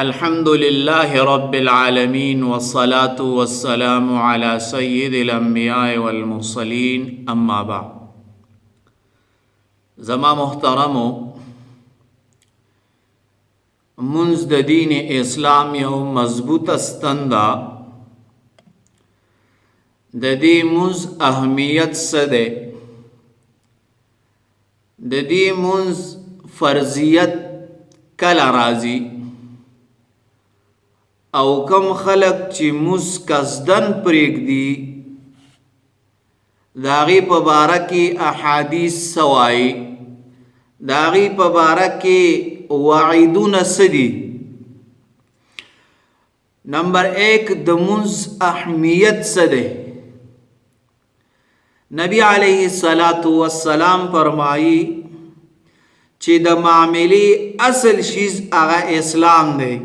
الحمد لله رب العالمين والصلاة والسلام على سيد الأنبياء والمرسلين اما بعد. زما محترمو، منز د دین اسلام یو مضبوط ستن ده. د دې منز اهمیت څه ده؟ د دې منز فرضیت کله راځي او کم خلق چې موس قصدن پرېږدي د هغې په باره کې احادیث څه وایي، د هغې په باره کې وعیدونه څه دي. نمبر 1 د منځ اهمیت څه دی؟ نبی علیه السلام فرمایي چې د معاملې اصل شیز هغه اسلام دی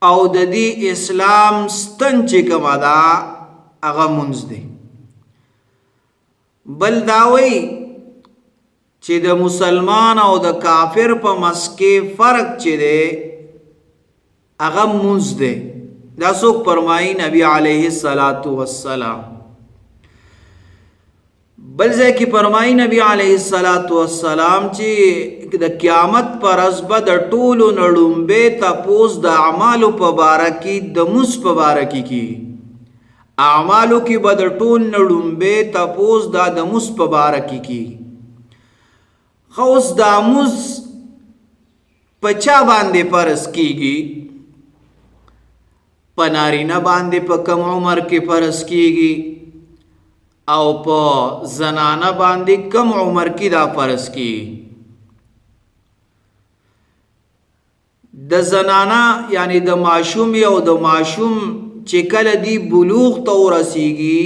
او د دې اسلام ستن چې کومه ده هغه منځ دی. بل دا وایي چې د مسلمان او د کافر په منځ کې فرق چې دی هغه منځ دی. دا څوک فرمایي؟ نبی علیه السلام. بل ځای کې فرمایي نبی علیه السلام چې د قیامت پر ورځ به د ټولو نه لومبی تپوس د اعمالو په باره کې د مونځ په باره کې کېږي. اعمالو کې به د ټول نه لومبی تپوس دا د مونځ په باره کې کېږي. خو اوس دا مونځ په چا باندې فرض کېږي؟ په نارینه باندې په کم عمر کې فرض کېږي او په زنانه باندې کم عمر کې دا فرض کېږي. د زنانه یعنی د ماشوم او د ماشوم چې کله دی بلوغ ته ورسیږي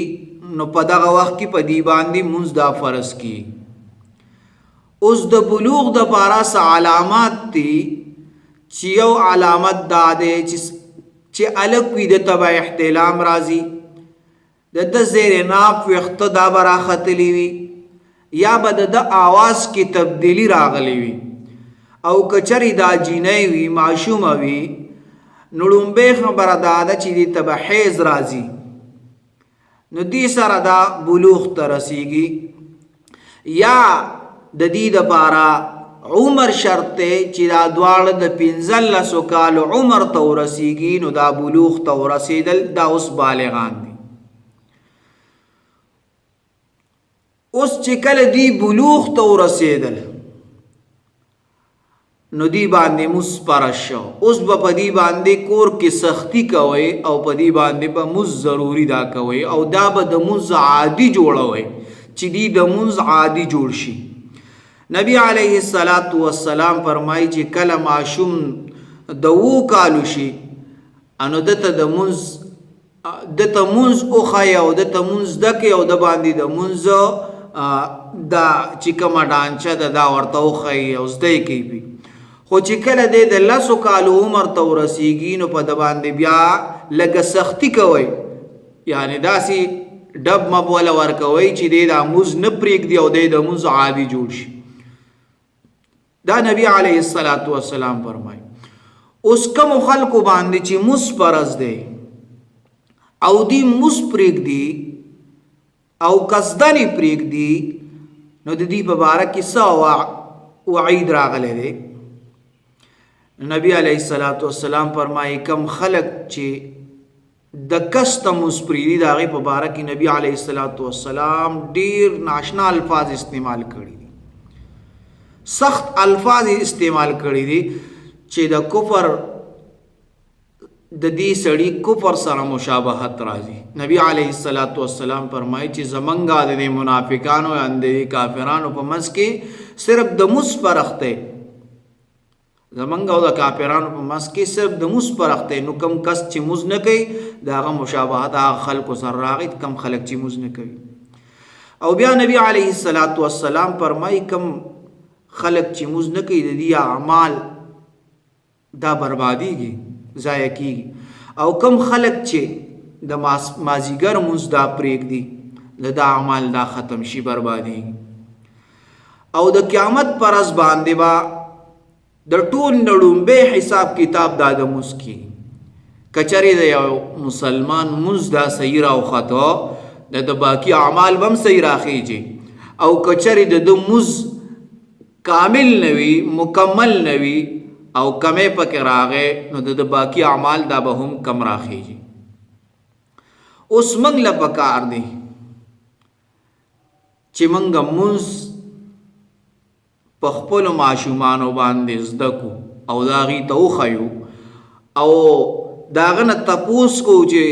نو په دغه وخت کې په دی باندې مونځ دا فرض کېږي. اوس د بلوغ د پاره څه علامات دي چې یو علامت دا دی چې الک وي د ته به احتلام راځي، د ده زیر ناف ویښته دا به راختلی وي یا به د ده آواز کې تبدیلی راغلی وي او که چرې دا جینۍ وي ماشومه وي نو لومبۍ خبره دا ده چې دې ته به حیض راځي نو دې سره دا بلوغ ته رسیږي. یا د دې دپاره عمر شرط دی چې دا دواړه د 15 کالو عمر ته ورسیږي نو دا بلوغ ته ورسېدل دا اوس بالغان دي. اوس چې کله دی بلوغ ته ورسېدل نو دی باندې مونځ فرض شو. اوس به په دی باندې کور کې سختی کوئ او په دی باندې به مونځ ضروري دا کوئ او دا به د مونځ عادي جوړوئ چې دی د مونځ عادي جوړ شي. نبی علیه السلام فرمایي چې کله ماشوم د 7 کالو شي نو دته د مونځ وښایي او دته مونځ زده کړي او د باندې د مونځ دا چې کومه ډانچه ده دا ورته وښایي او زده یې کوي. خو چې کله دی د 10 کالو عمر ته ورسیږي نو په د باندې بیا لږه سختی کوئ، یعنی داسې ډب مب وله ورکوئ چې دی دا مونځ نه پرېږدي او دی د مونځ عادي جوړ شي. دا نبی علیه السلام فرمایي. اوس کومو خلکو باندې چې مونځ فرض دی او دی مونځ پرېږدي او قصدن یې پرېږدي نو د دې په باره کې څه وعید راغلی دی؟ نبی علیه السلام فرمایي کم خلق چې د قصد مونځ پرېږدي د هغې په باره کې نبی علیه السلام ډېر ناشنا الفاظ استعمال کړي دي، سخت الفاظ استعمال کړي دي چې د کفر د دې سړي کفر سره مشابهت راځي. نبی علیه السلام فرمایي چې زمونږ د منافقانو یا د کافرانو په منځ کې صرف د مونځ فرق دی، زمونږ او د کافرانو په منځ کې صرف د مونځ فرق دی. نو کم کس چې مونځ نه کوي د هغه مشابهت هغه خلکو سره راغی، کم خلک چې مونځ نه کوي. او بیا نبی علیه السلام فرمایي کم خلک چې مونځ نه کوي د دې اعمال دا بربادیږي، ضایع کیږي. او کم خلق چې د مازیګر مونځ دا پرېږدي د دا اعمال دا ختم شي، بربادیږي. او د قیامت پر ورځ باندې به د ټول نړومبه حساب کتاب دا د مونځ کیږي. کچری د یو مسلمان مونځ دا صحیح راوخته د باقی اعمال بم صحیح راخیږي، او کچری د مونځ کامل نوی مکمل نوی او کمې پکې راغې نو د باقی اعمال دا به هم کم راخیږي. اوس موږ له پکار دی چې موږ مونځ په خپلو ماشومانو باندې زده کو او د هغې ته وښیو او د هغه نه تپوس کو چې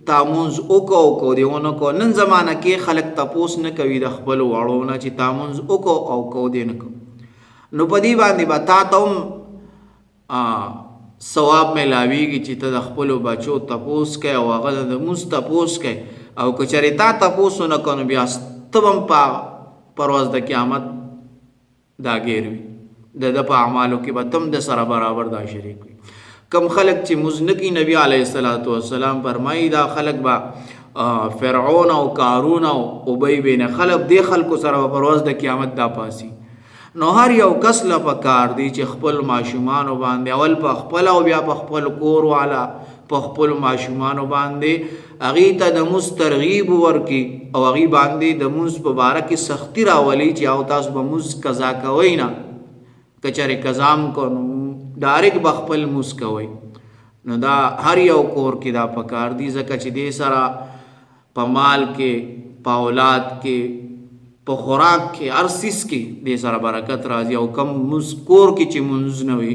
تا مونځ وکړو کو دې ونه کو. نن زمانه کې خلک تپوس نه کوي د خپلو وړو نه چې تا مونځ وکړو او کو دې نه کو. نو په دې باندې به تا ته هم ثواب میلاویږي چې ته د خپلو بچو تپوس کوې او هغه د مونځ تپوس کوې، او که چېرې تا تپوس ونه کړو نو بیا ته به هم په ورځ د قیامت دا ګیر وي، د ده په اعمالو کې به ته هم د سره برابر دا شریک وي. کم خلک چې مونځ نه کوي، نبي علیه السلام فرمایي دا خلک به فرعون او قارون او ابی بن خلف دې خلکو سره به په ورځ د قیامت دا پاسي. نو هر یو کس له پکار دی چې خپل ماشومانو باندې اول په خپل او بیا په خپل کور والا په خپل ماشومانو باندې هغې ته د مونځ ترغیب ورکړي او هغې باندې د مونځ په باره کې سختي راولي چې او تاسو به مونځ قضا کوئ نه، که چېرې قضا هم کو نو ډایرکټ به خپل مونځ کوئ. نو دا هر یو کور کې دا پکار دی، ځکه چې دې سره په مال کې په اولاد کې په خوراک کې هر څیز کې دې سره برکت راځي. او کم کور کې چې مونځ نه وي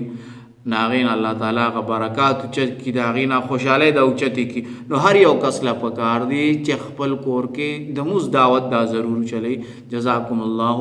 نو هغې نه الله تعالی هغه برکات اوچت کړي، د هغې نه خوشحالۍ د اوچتې کړي. نو هر یو کس له پکار دی چې خپل کور کې د مونځ دعوت دا ضرور چلی. جزاکم الله.